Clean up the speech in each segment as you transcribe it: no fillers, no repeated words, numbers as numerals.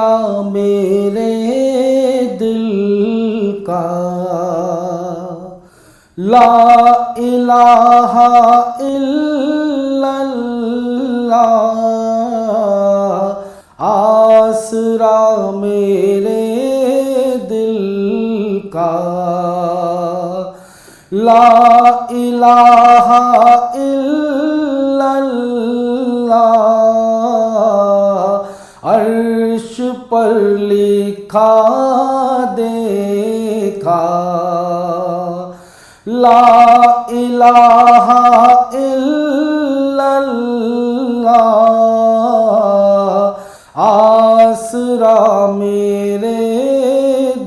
आसरा मेरे दिल का, ला इलाहा इल्लल्लाह। आसरा मेरे दिल का, ला इलाहा इल्लल्लाह। अर्श पर लिखा देखा, ला इलाहा इल्लल्लाह। आसरा मेरे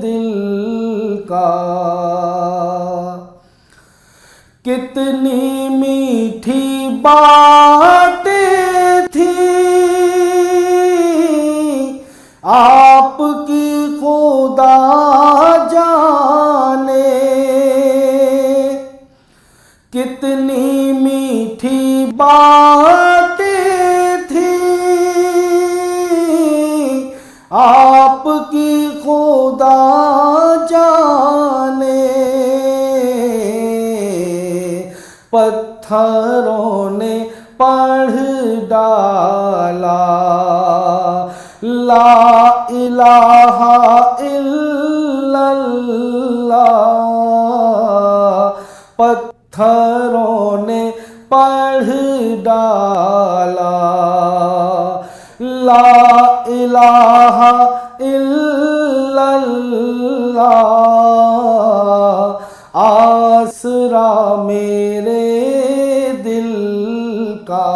दिल का। कितनी मीठी बातें थी आपकी खुदा जाने, कितनी मीठी बातें थी आपकी खुदा जाने। पत्थरों ने पढ़ डाला, ला इलाहा इल्लल्लाह। पत्थरों ने पढ़ डाला, ला इलाहा इल्लल्लाह। आसरा मेरे दिल का।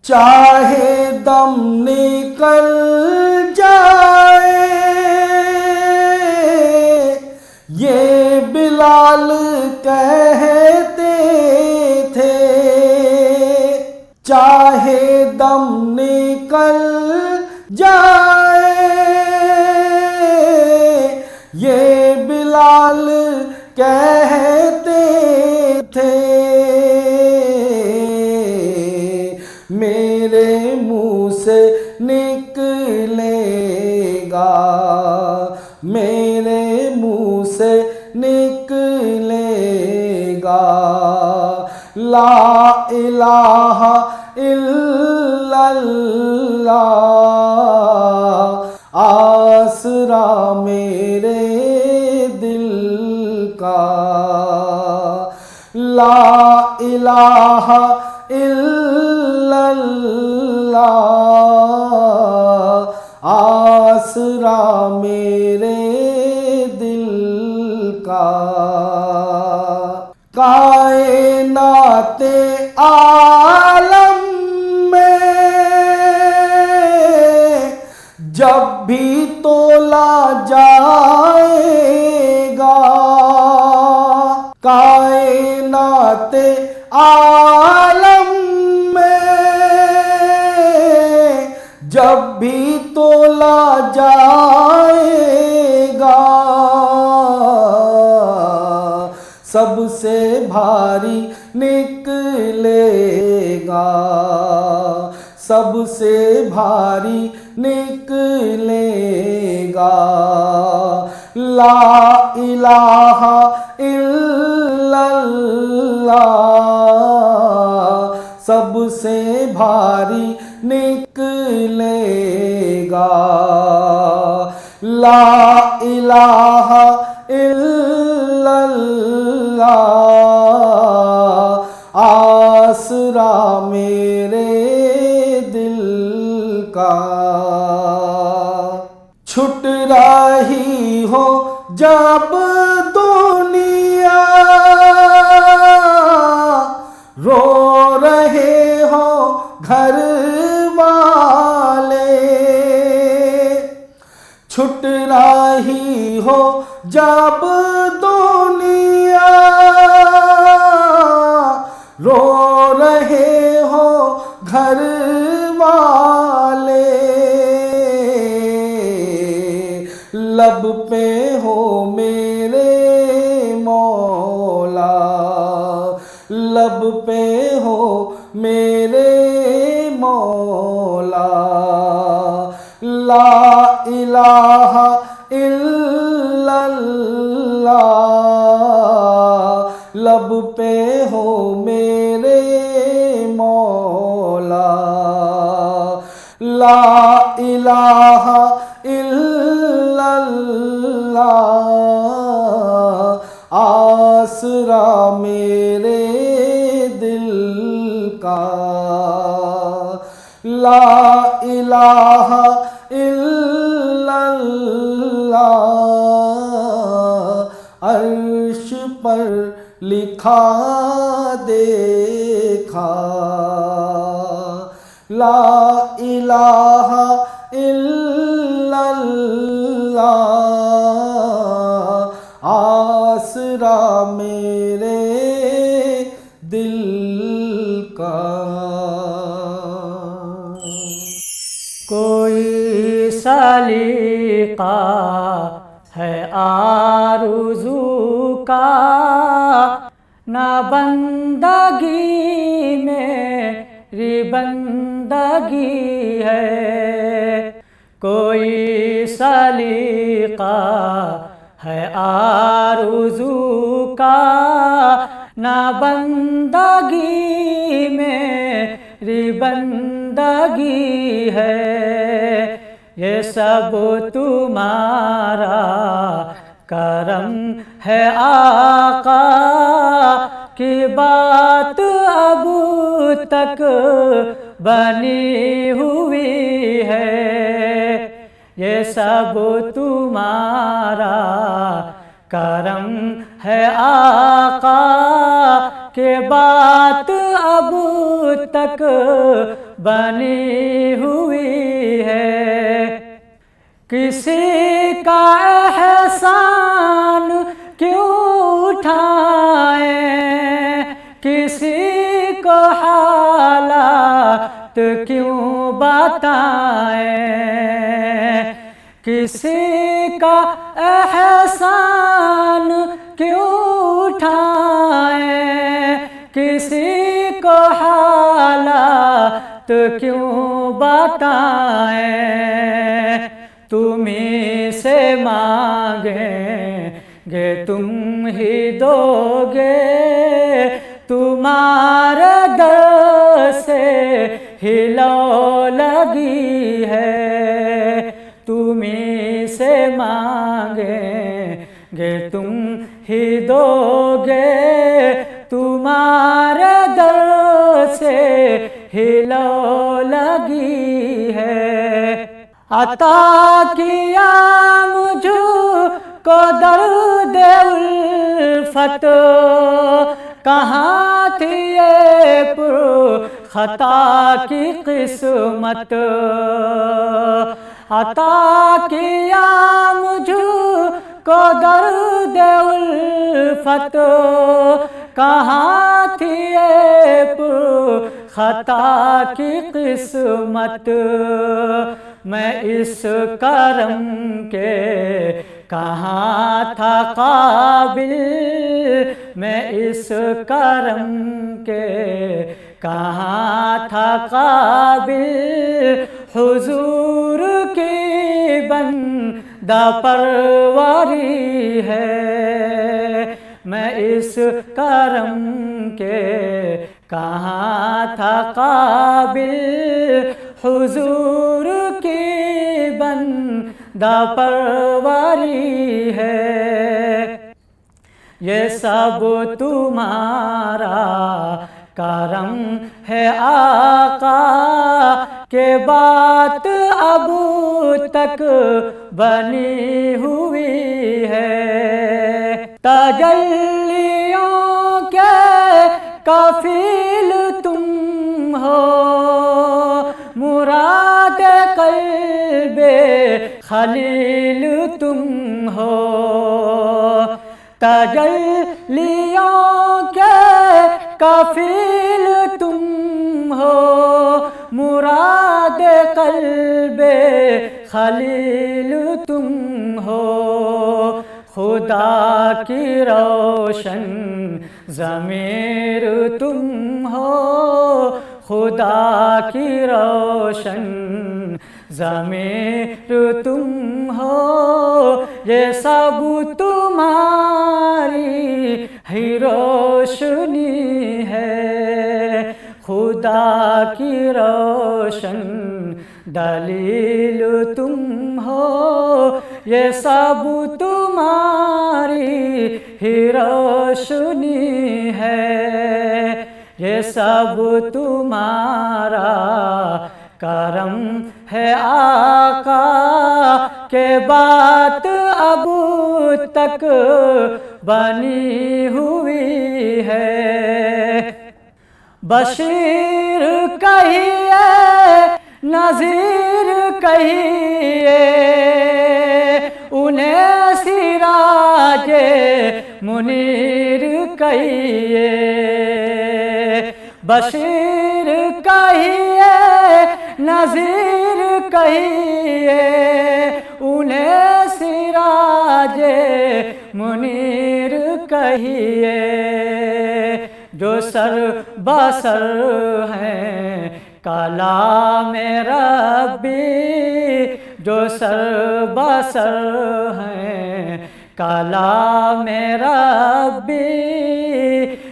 चाहे दम निकल जाए ये बिलाल कहते थे, चाहे दम निकल जाए ये बिलाल कहते थे। मेरे मुंह से निकलेगा, मेरे मुंह से निकलेगा, ला इलाहा इल्लल्लाह। आसरा मेरे दिल का, ला इलाहा इल्लल्लाह। आसरा मेरे दिल का। कायनाते आलम में जब भी तोला जाएगा, कायनाते आलम में जब भी तोला जाएगा, सबसे भारी निकलेगा, सबसे भारी निकलेगा, ला इलाहा इल्लल्लाह। सबसे भारी निकलेगा, ला इलाहा इल्लल्लाह। आसरा मेरे दिल का। छुट रही हो जब दुनिया, रो रहे हो घर वाले, छुट रही हो जब दुनिया, रो रहे हो घर वाले, लब पे हो मेरे मौला, लब पे हो मेरे मौला, ला इलाहा इल्लल्लाह, लब पे हो मेरे मौला। ला इलाहा इल्लल्लाह, आसरा मेरे दिल का। ला इलाहा इल्लल्लाह, अर्श पर लिखा देखा। ला इलाहा इल्लल्लाह, आसरा मेरे दिल का। कोई सलीका है आरज़ू का, न बंदगी मेरी बंदगी है। कोई सलीका है आरज़ू का, न बंदगी मेरी बंदगी है। ये सब तुम्हारा करम है आका, की बात अब तक बनी हुई है। ये सब तुम्हारा करम है आका, के बात अब तक बनी हुई है। किसी का एहसान क्यों उठाए, किसी को हालात क्यों बताएं। किसी का एहसान क्यों उठाए, किसी को हालात क्यों बताएं। तुम्हीं से मांगेंगे तुम ही दोगे, तुम्हारे दर से ही लौ लगी है। तुम्हीं से मांगेंगे तुम ही दोगे, तुम्हारे दर से ही लौ लगी है। अता किया मुझको दर्द उल्फत, कहाँ थी ये खता की किस्मत। अता किया मुझको दर्द उल्फत, कहाँ थी ये खता की किस्मत। मैं इस करम के कहाँ था काबिल, मैं इस करम के कहाँ था काबिल। हुजूर की बंदा परवारी है, मैं इस करम के कहाँ था काबिल। हुजूर की बंदा परवारी है। ये सब तुम्हारा करम है आका, के बात अब तक बनी हुई है। तजल्लियों के काफिल तुम हो, मुराद कल्बे खलील तुम हो। तजल्लियों के काफिल तुम हो, मुराद कल्बे खलील तुम हो। खुदा की रोशन ज़मीर तुम हो, खुदा की रोशन ज़मीर तुम हो, ये सब तुम्हारी ही रोशनी है। खुदा की रोशन दलील तुम हो, ये सब तुम्हारी ही रोशनी है। ये सब तुम्हारा करम है आका, के बात अब तक बनी हुई है। बशीर कहिए, नज़ीर कहिए, उन्हें सिराजे मुनीर कहिए। बशीर कहिए, नज़ीर कहिए, उन्हें सिराजे मुनीर कहिए। जो सर बसर हैं कलाम रब्बी, जो सर बसर हैं कलाम रब्बी,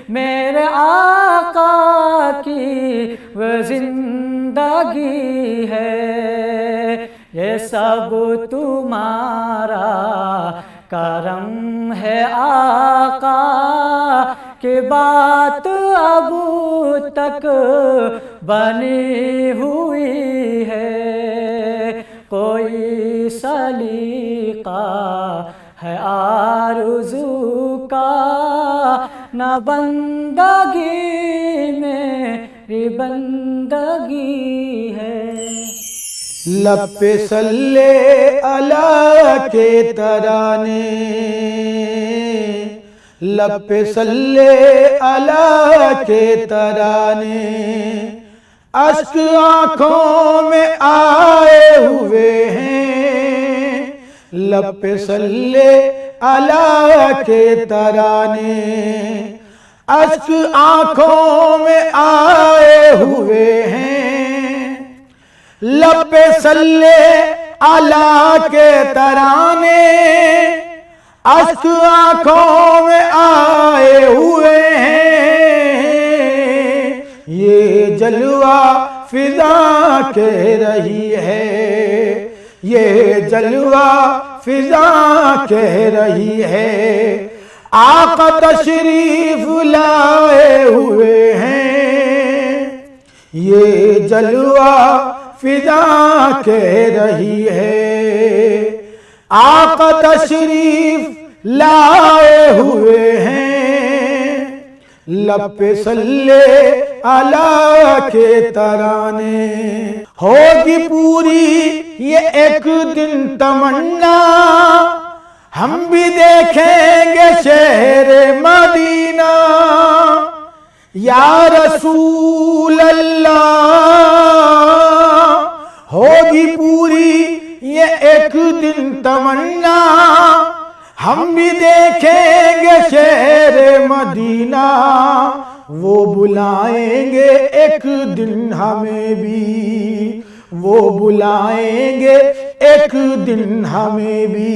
मेरे आका की वो जिंदगी है। ये सब तुम्हारा करम है आका, की बात अब तक बनी हुई है। कोई सलीका है आरज़ू का, न बंदगी मेरी बंदगी है। लब पे सल्ले अला के तराने, लब पे सल्ले अला के तराने, अश्क आँखों में आए हुए हैं। लब पे सल्ले अला के तराने, अश्क आँखों में आए हुए हैं। लब पे सल्ले अला के तराने, अश्क आँखों में आए हुए हैं। ये जलवा फिजा कह रही है, ये जलवा फिजा कह रही है। आका तशरीफ लाए हुए हैं। ये जलवा फिजा कह रही है। आका तशरीफ लाए हुए हैं। लब पे सल्ले अला के तराने, होगी पूरी ये एक दिन तमन्ना, हम भी देखेंगे शहर मदीना। या रसूल अल्लाह, होगी पूरी ये एक दिन तमन्ना, हम भी देखेंगे शहर मदीना। वो बुलाएंगे एक दिन हमें भी, वो बुलाएंगे एक दिन हमें भी।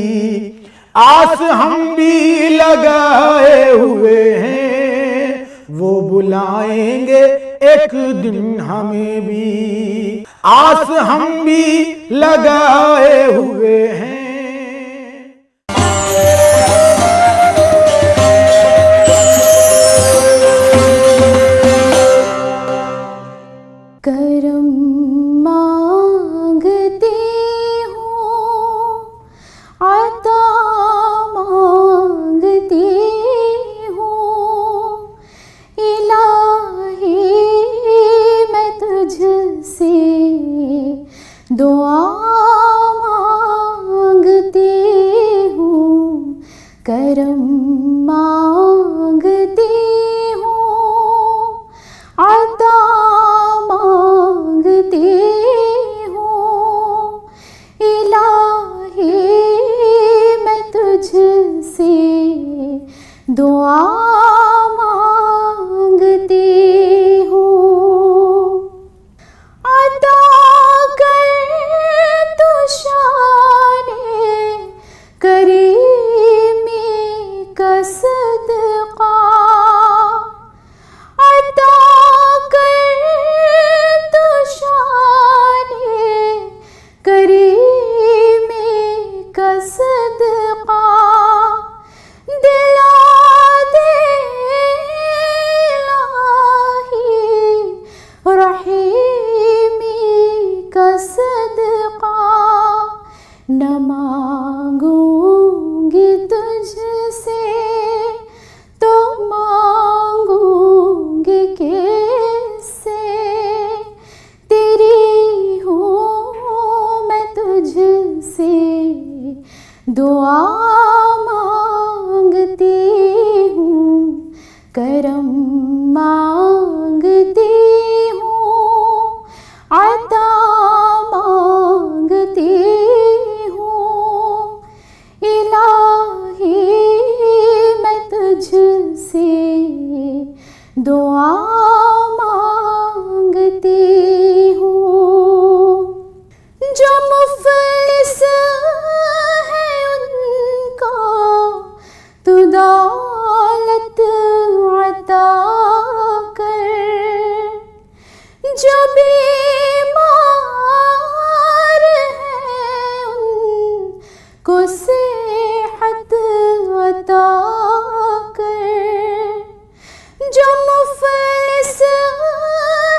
आस हम भी लगाए हुए हैं, वो बुलाएंगे एक दिन हमें भी। आस हम भी लगाए हुए हैं। करम मांगती हूँ, अता मांगती हूँ। इलाही मैं तुझसे दुआ दुआ मांगती हूँ। जो मुफलिस है उनको तू दौलत अता कर, जो बीमार है उनको सेहत अता कर, जो मुफलिस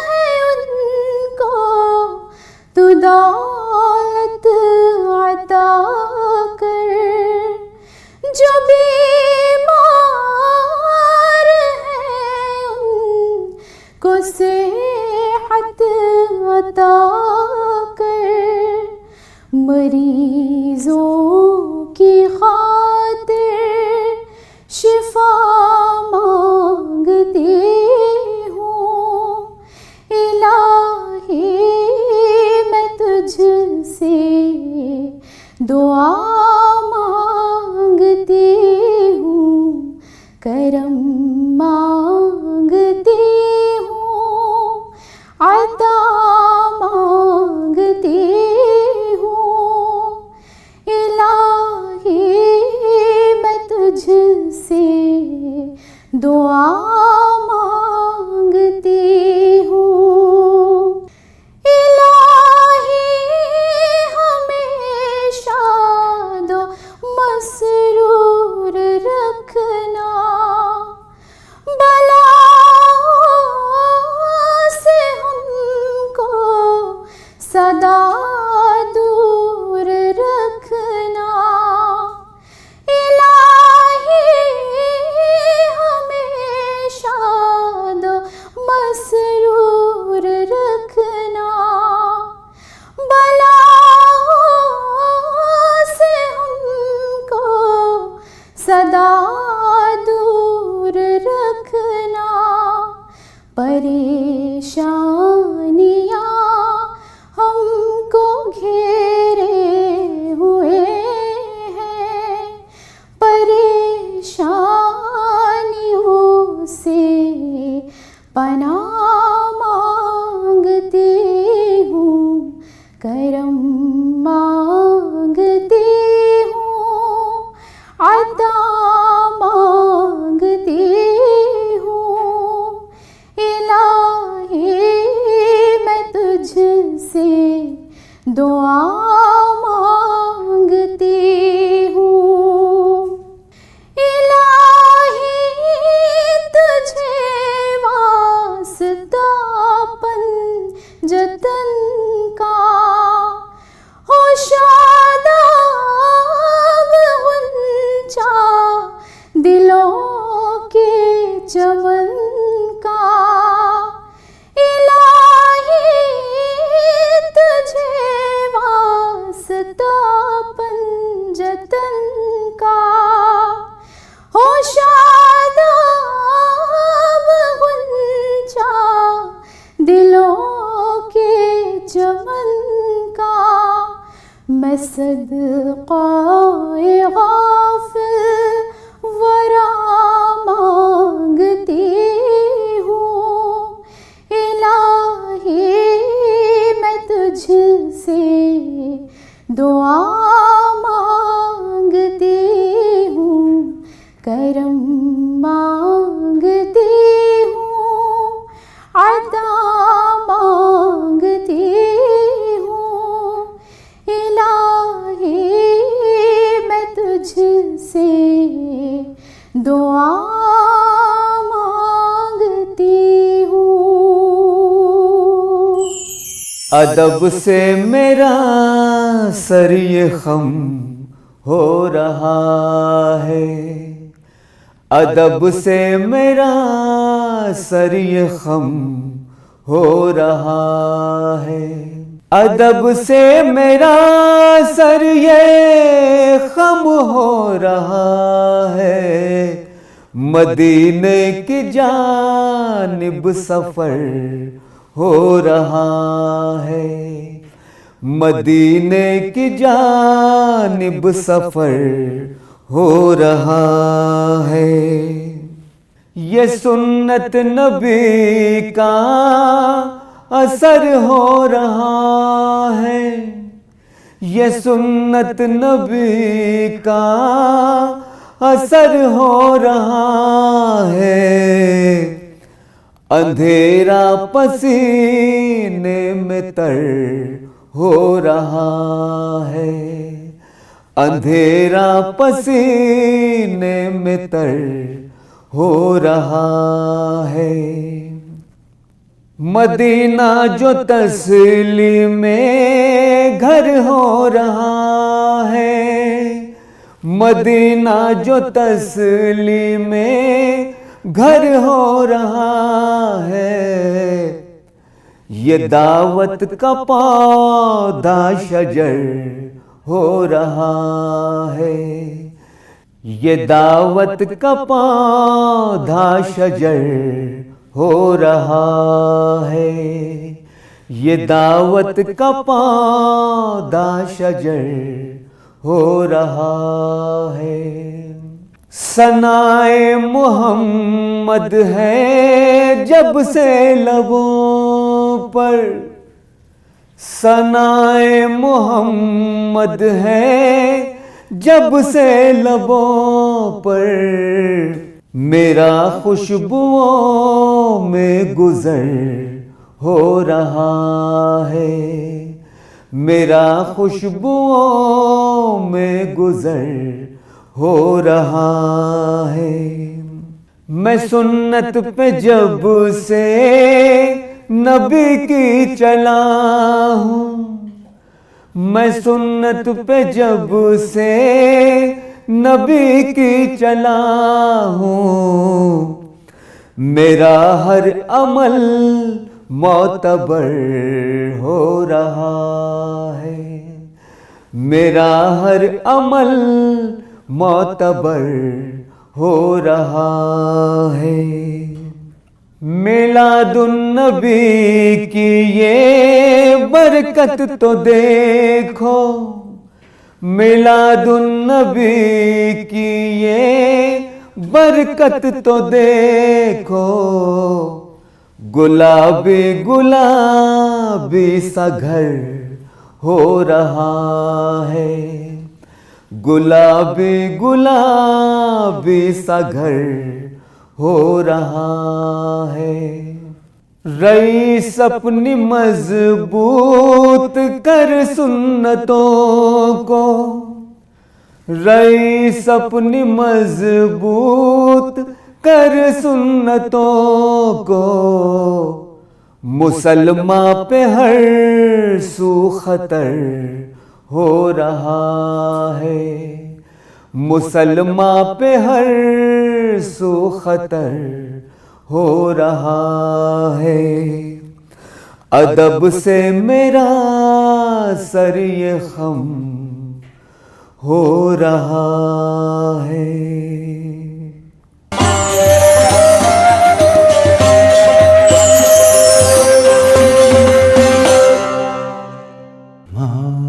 है उनको तू दौलत अता कर, जो बीमार है उनको सेहत अता कर, मरीजों की खातिर शिफा मांगती हूँ। इलाही मैं तुझसे दुआ मांगती हूँ, करम मांगती हूँ, अता मांगती हूँ। इलाही मैं तुझसे दुआ मांगती हूँ। इलाही हमेशा दो मसरूर रखना, बलाओं से हमको सदा दूर रखना। इलाही हमेशा दो मसरूर रखना, बलाओं से हमको सदा दूर रखना। परेशानियाँ हमको घेरे हुए हैं, परेशानियों से पनाह मांगती हूँ, करम मांगती हूँ, अता मांगती हूँ। इलाही मैं तुझसे दुआ मांगती हूँ। इलाही तुझे वास्ता पंजतन का हो शादाब गुंचा दिलों के चमन का। इलाही तुझे वास्ता पंजतन का हो शादाब गुंचा दिलों के चमन का। मैं सदक़ाए गाफ़िल वरा मांगती हूँ। इलाही मैं तुझसे दुआ मांगती हूँ, करम मांगती हूँ, अता मांगती हूँ। इलाही मैं तुझसे दुआ मांगती हूँ। अदब से मेरा सर ये खम हो रहा है, अदब से मेरा सर ये खम हो रहा है, अदब से मेरा सर ये खम हो रहा है। मदीने की जानिब सफर हो रहा है, मदीने की जानिब सफर हो रहा है। ये सुन्नत नबी का असर हो रहा है, ये सुन्नत नबी का असर हो रहा है। अंधेरा पसीने में तर हो रहा है, अंधेरा पसीने में तर हो रहा है। मदीना जो तस्लीमे घर हो रहा है, मदीना जो तस्लीमे घर हो रहा है। ये दावत का पौधा शजर हो रहा है, ये दावत का पौधा शजर हो रहा है, ये दावत का पौधा शजर हो रहा है। सनाए मोहम्मद है जब से लबों पर, सनाए मोहम्मद है जब से लबों पर। मेरा खुशबुओं में गुजर हो रहा है, मेरा खुशबुओं में गुजर हो रहा है। मैं सुन्नत पे जब से नबी की चला हूँ, मैं सुन्नत पे जब से नबी की चला हूँ। मेरा हर अमल मोतबर हो रहा है, मेरा हर अमल मोतबर हो रहा है। मिलादुन्नबी की ये बरकत तो देखो, मिलादुन्नबी की ये बरकत तो देखो। गुलाबी गुलाबी सा घर हो रहा है, गुलाबी गुलाबी सा घर हो रहा है। रईस अपनी मजबूत कर सुन्नतों को, रईस अपनी मजबूत कर सुन्नतों को। मुसलमा पे हर सू खतर हो रहा है, मुसलमा पे हर सू खतर हो रहा है। अदब से मेरा सर ये खम हो रहा है।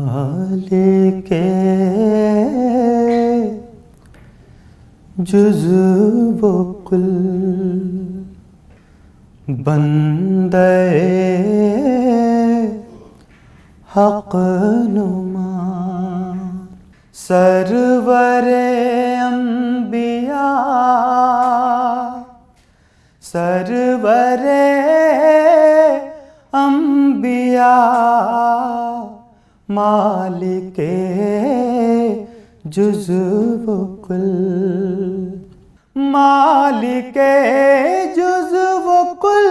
मालिके जुज़्व कुल बंदे हक़ नुमा सरवरे अंबिया सरवरे अंबिया मालिके जुज़्व कुल मालिके जुज़्व कुल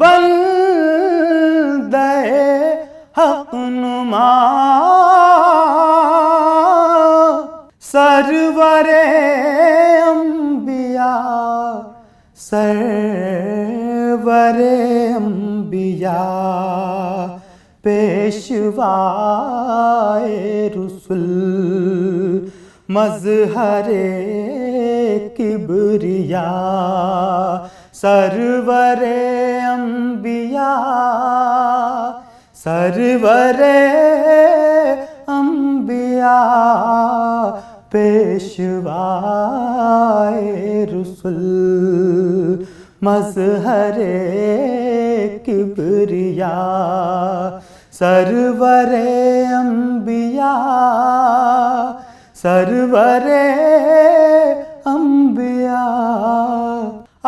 बंदे हक़ नुमा सरवरे अंबिया सरवरे अंबिया पेशवाए रुसुल मज़हरे किबरिया सरवरे अंबिया सरवरे अंबिया पेशवाए रुसुल मज़हरे किबरिया सरवरे अंबिया सरवरे अंबिया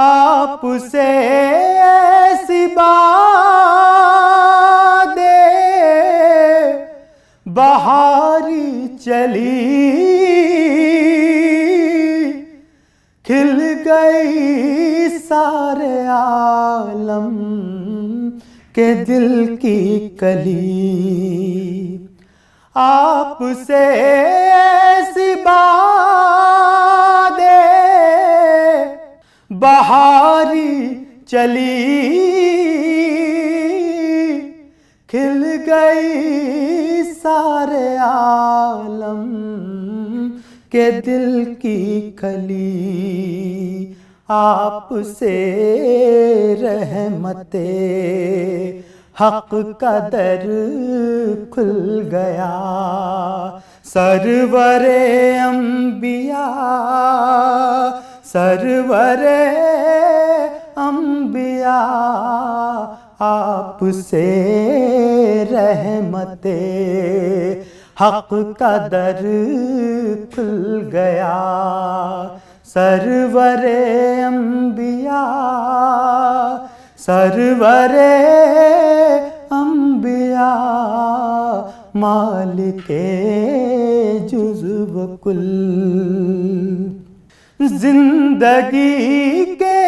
आपसे ऐसी बादे बहारी चली खिल गई सारे आलम के दिल की कली आपसे ऐसी बादे बहारी चली खिल गई सारे आलम के दिल की कली आपसे रहमते हक का दर खुल गया सरवरे अंबिया सरवरे अंबिया आपसे रहमते हक का दर खुल गया सरवरे अंबिया सरवरे अंबिया मालिके जुज़्व कुल जिंदगी के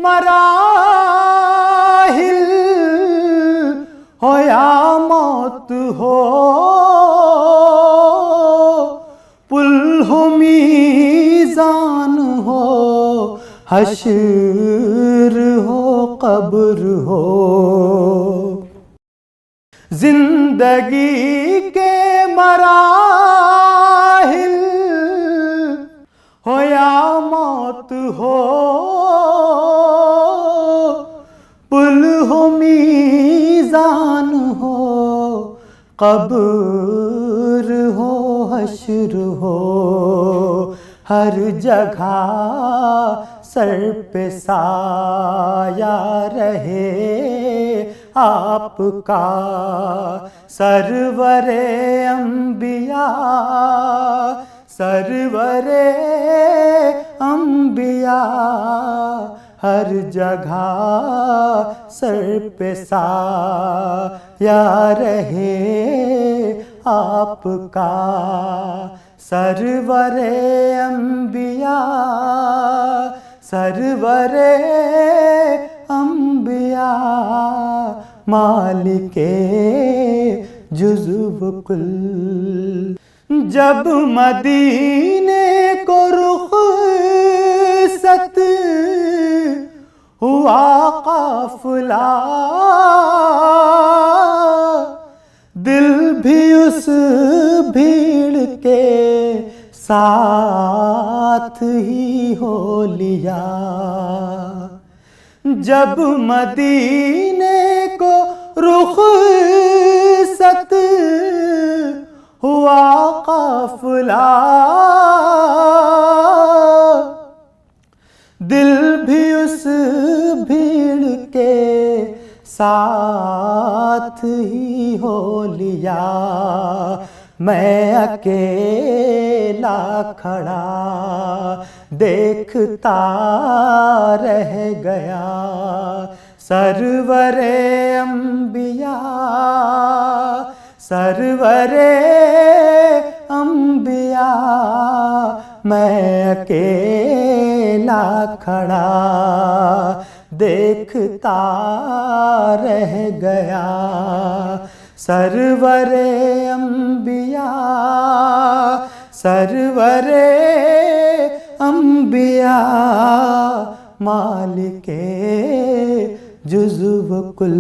मराहिल हो या मौत हो पुल हो मीज़ान हो हश्र हो कब्र हो जिंदगी के मराहिल हो या मौत हो पुल हो मीज़ान हो कब्र हो हश्र हो हर जगह सर पे साया रहे आपका सरवरे अंबिया सरवरे अंबिया हर जगह सर पे साया रहे आपका सरवरे अंबिया सरवरे अंबिया मालिके जुज़्व कुल जब मदीने को रुख़सत हुआ काफ़िला दिल भी उस भीड़ के साथ ही हो लिया जब मदीने को रुख़सत हुआ काफ़िला दिल भी उस भीड़ के साथ ही हो लिया मैं अकेला खड़ा देखता रह गया सरवरे अंबिया सरवरे अंबिया मैं अकेला खड़ा देखता रह गया सरवरे अंबिया सरवरे अंबिया मालिके जुज़्व कुल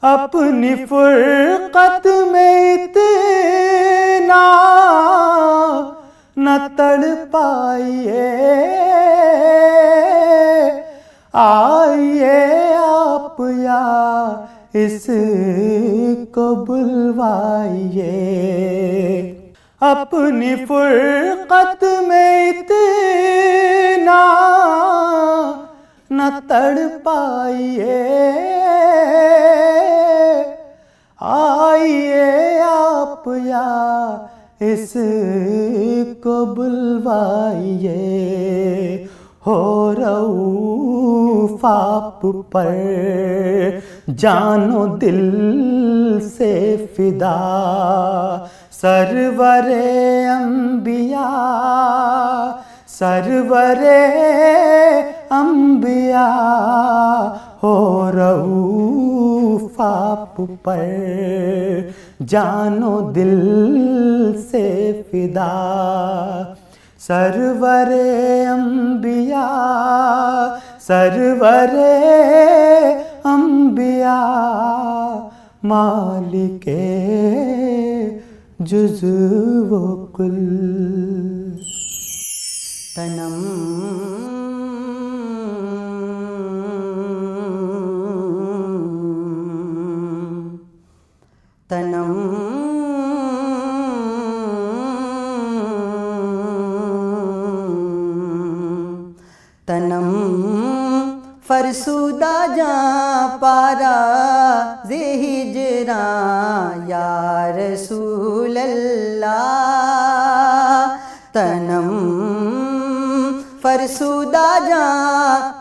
अपनी फुरक़त में इतना न तड़पाइए आइए आप या इसको बुलवाइए अपनी फुरकत में इतना न तड़ पाइए, आइए आप या इसको बुलवाइए। हो रऊफ आप पर जानो दिल से फिदा, सरवरे अंबिया सरवरे अंबिया। हो रऊफ आप पर जानो दिल से फिदा, सरवरे अंबिया सरवरे अंबिया। मालिके जुज़्व व कुल। तनम तनम तनम फरसुदा जा पारा ज़े हिजरा या रसूल अल्लाह। तनम फरसुदा जा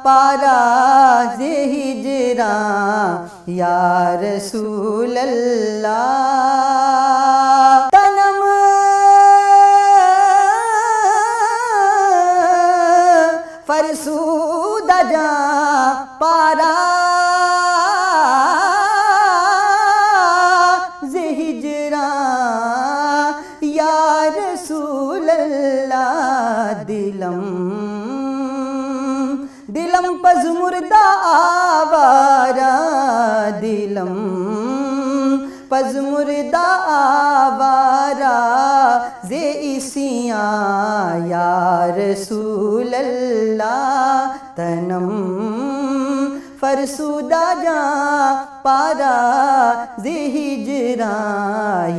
पारा ज़े हिजरा या रसूल अल्लाह। तनम फरसुदा जा पारा ज़े हिजरा या रसूल अल्लाह। दिलम दिलम पज़ मुर्दा आवारा, दिलम पज़ मुर्दा आवारा ज़े इसियाँ या रसूल अल्लाह। तनम फरसुदा जा पारा ज़े हिजरा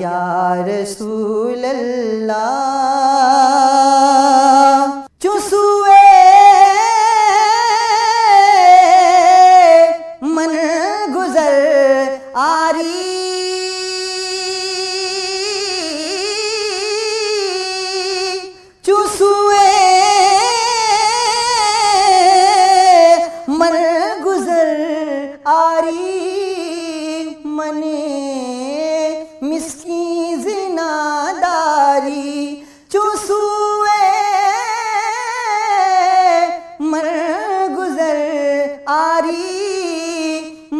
या रसूल अल्लाह। चुसुए मन गुज़र आरी, चुसुए मन गुज़र आरी। मने मिस्की ज़िनादारी, चुसुए मन गुज़र आरी।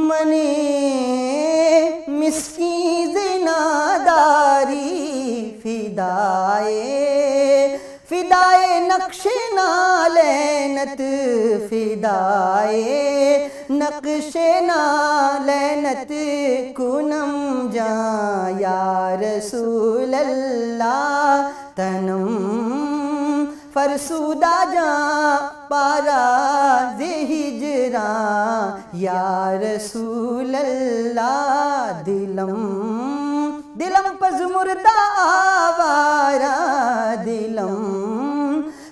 मने मिस्की ज़िनादारी। फिदाए नक्शे नालैनत, फिदाए नक्शे नालैनत कुनम जा या रसूल अल्लाह। तनम फरसुदा जा पारा ज़े हिजरा या रसूल अल्लाह। दिलम दिलम पज़ मुर्दा आवारा, दिलम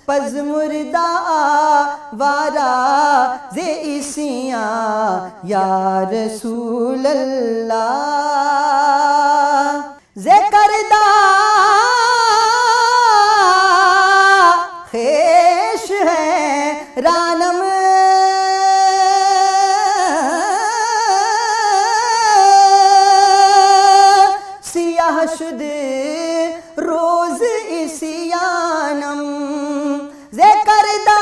पज़ मुर्दा आवारा ज़े इसियाँ या रसूल अल्लाह। ज़े करदा ख़ेश है रानम, सियाह शुद रोज़ इसियानम। ज़े करदा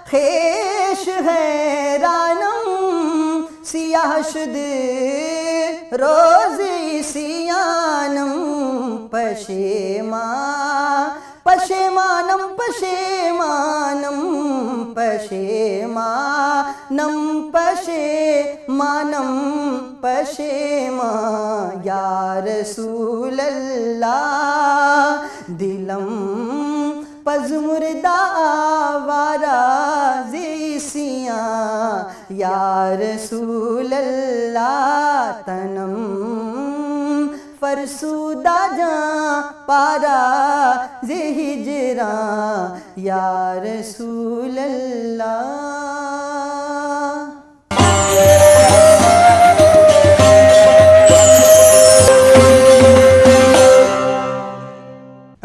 ख़ेश है रानम, सियाह शुद रोज़ इसियानम। पशेमानम पशेमानम पशेमानम पशेमानम पशेमा या रसूल अल्लाह। दिलम पज़ मुर्दा आवारा ज़े इसियाँ या रसूल अल्लाह। तनम फरसुदा जा पारा जे हिजरा या रसूल अल्लाह।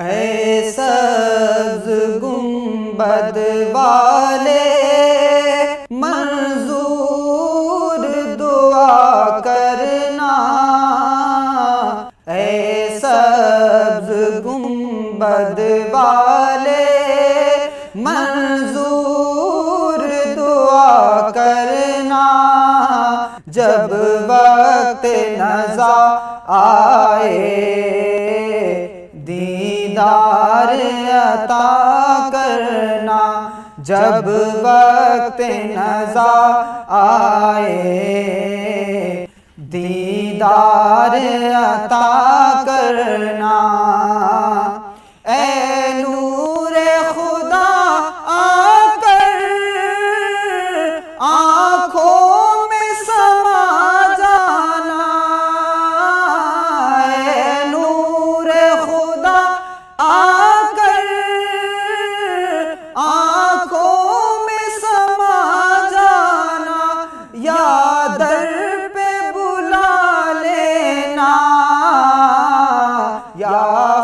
ऐ सब्ज़ गुंबद वाले मंजूर दुआ करना, ऐ सब्ज़ गुंबद वाले मंजूर दुआ करना, जब वक्त नज़ा आए दीदार अता करना, जब वक्त नज़ा आए दीदार अता करना। ऐ नूरे खुदा आकर आँखों में समा जाना, ऐ नूरे खुदा आकर आँखों में समा जाना, या दर पे बुला लेना, या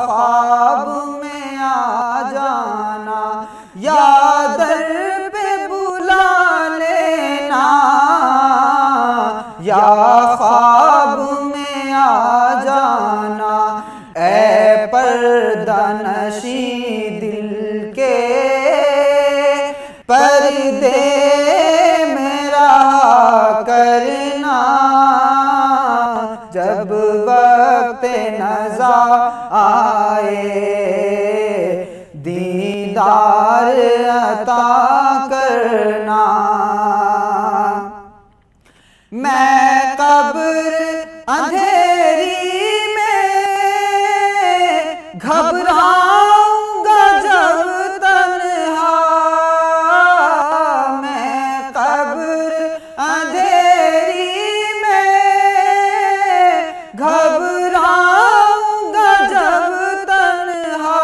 ख्वाब में आ जाना, या दर पे बुला लेना, या ख्वाब में आ जाना। ऐ पर्दानशी दिल के पर्दे मेरा करना, जब वक्त नज़ा आए दीदार अता करना। मैं कब्र अंधेरी में घबराऊंगा जब तन्हा, मैं कब्र अंधेरी में घबराऊंगा जब तन्हा,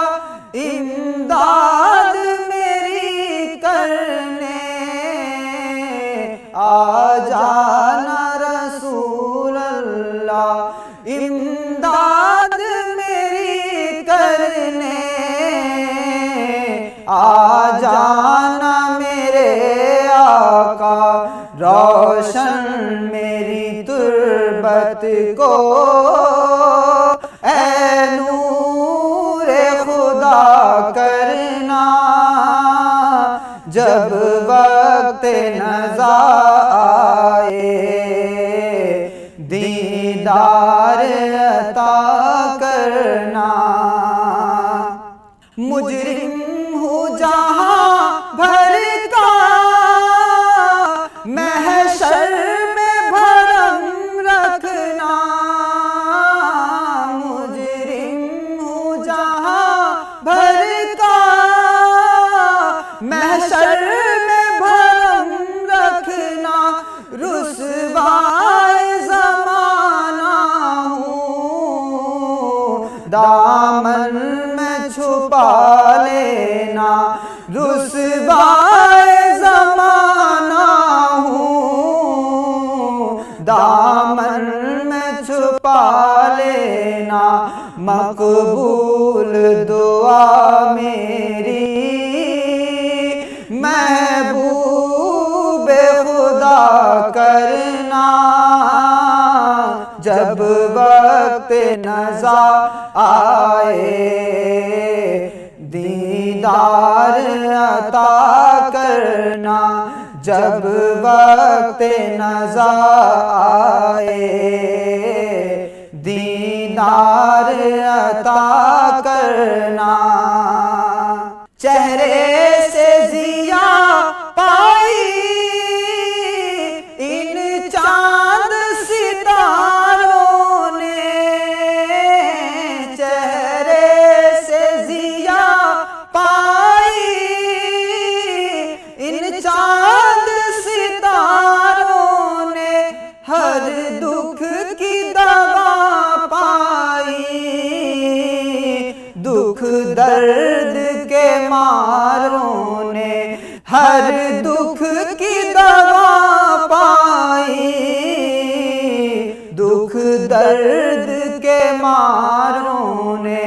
इमदाद मेरी करने आ जाना रसूल अल्लाह, इमदाद मेरी करने आ जाना मेरे आका, रोशन मेरी तुर्बत को ऐ नूरे खुदा करना, जब वक्त नज़ा आए दीदार अता करना। मुजरिम हूँ जहाँ भर का महशर में भरम रखना, मुजरिम हूँ जहाँ भर का महशर में भरम रखना, रुसवाए ज़माना हूँ दामन में छुपा लेना, रुसवाए ज़माना हूँ दामन में छुपा लेना, मकबूल दुआ मेरी महबूब खुदा करना, जब वक्त नज़ा आए दीदार अता करना, जब वक्त नज़ा आए दीदार अता करना। चेहरे से जिया पाई इन चांद सितारों ने, चेहरे से जिया पाई इन चांद सितारों ने, हर दुख की दवा पाई हर दुख की दवा पाई, दुख दर्द के मारों ने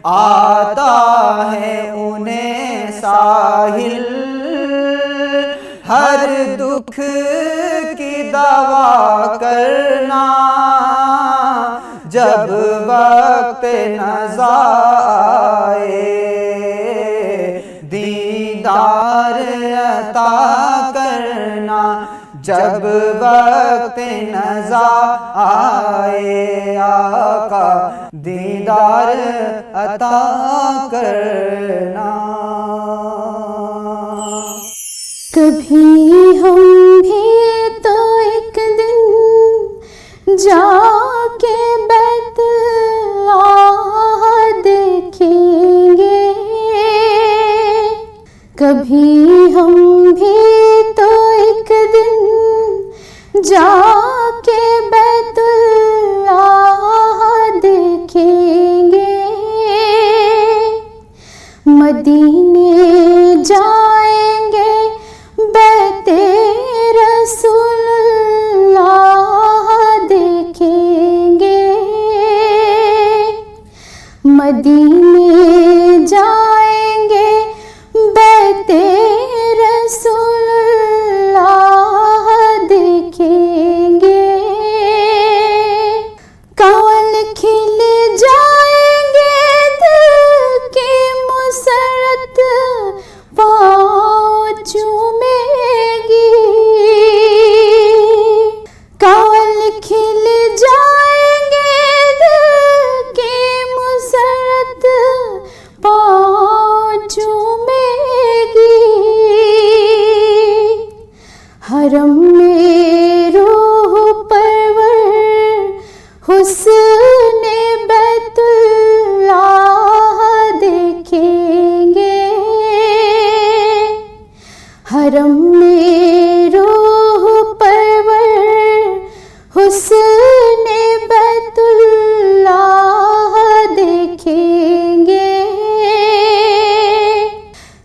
आता है उन्हें साहिल, हर दुख की दवा करना जब वक्त नज़ा आए, दीदार अता करना जब वक्त नज़ा आए, आका दीदार अता करना। कभी हम भी तो एक दिन जाके बैतुल्लाह देखेंगे, कभी हम भी तो एक दिन जाके बैतुल्लाह देखेंगे, मदीने जाएंगे बैते रसूलुल्लाह देखेंगे, मदीने जाएंगे बैते रसूलुल्लाह देखेंगे, कमल खिल जाएंगे दिल की मुसरत पाँव चूमेगी, कमल खिल जाएंगे दिल की मुसरत पाँव चूमेगी, हरम में रूह परवर हुस्ने बैतुल्लाह देखेंगे, हरम में रूह परवर हुस्ने बैतुल्लाह देखेंगे,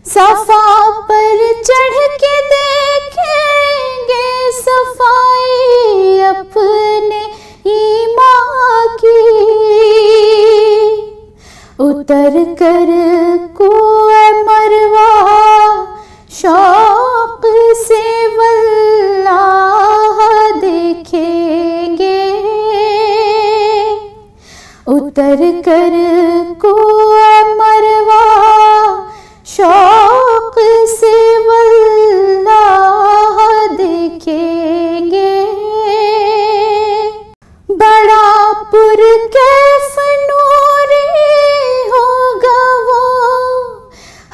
सफा पर चढ़ के देखेंगे सफाई अपने ईमान की, उतर कर कुएं मरवा शौक से वल्लाह देखेंगे, उतर कर कुएं मरवा शौक से वल्लाह देखेंगे, बड़ा पुरकैफ नूरी होगा वो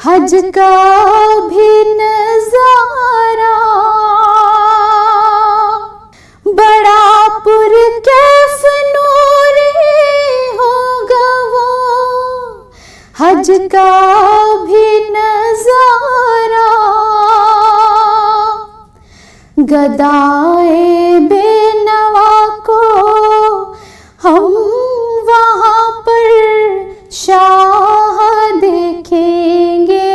हज का भी नजारा, बड़ा पुरकैफ नूरी होगा वो हज का भी नजारा, गदाए बेनवा को हम वहाँ पर शाह देखेंगे,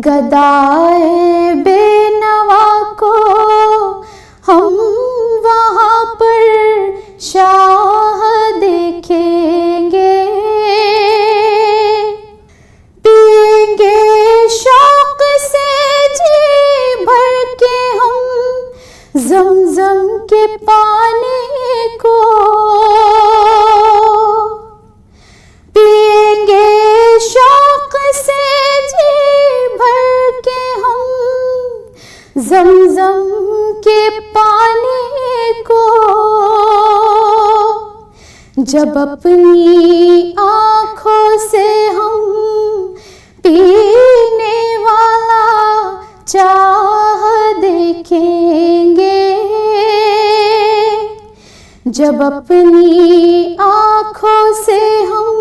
गदाए बेनवा को हम वहाँ पर शाह देखेंगे, पिएंगे शौक से जी भर के हम ज़मज़म के पानी को, पिएंगे शौक से जी भर के हम ज़मज़म के पानी को, जब अपनी आँखों से हम पीने वाला चाह देखेंगे, जब अपनी आँखों से हम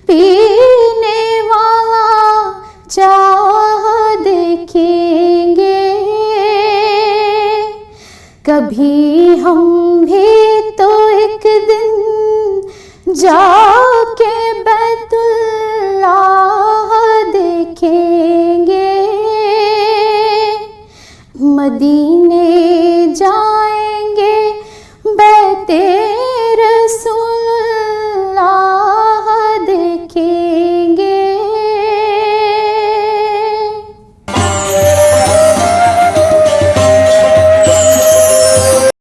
पीने वाला चाह देखेंगे, कभी हम भी तो एक दिन जाके बैतुल्लाह देखेंगे। मदीने जा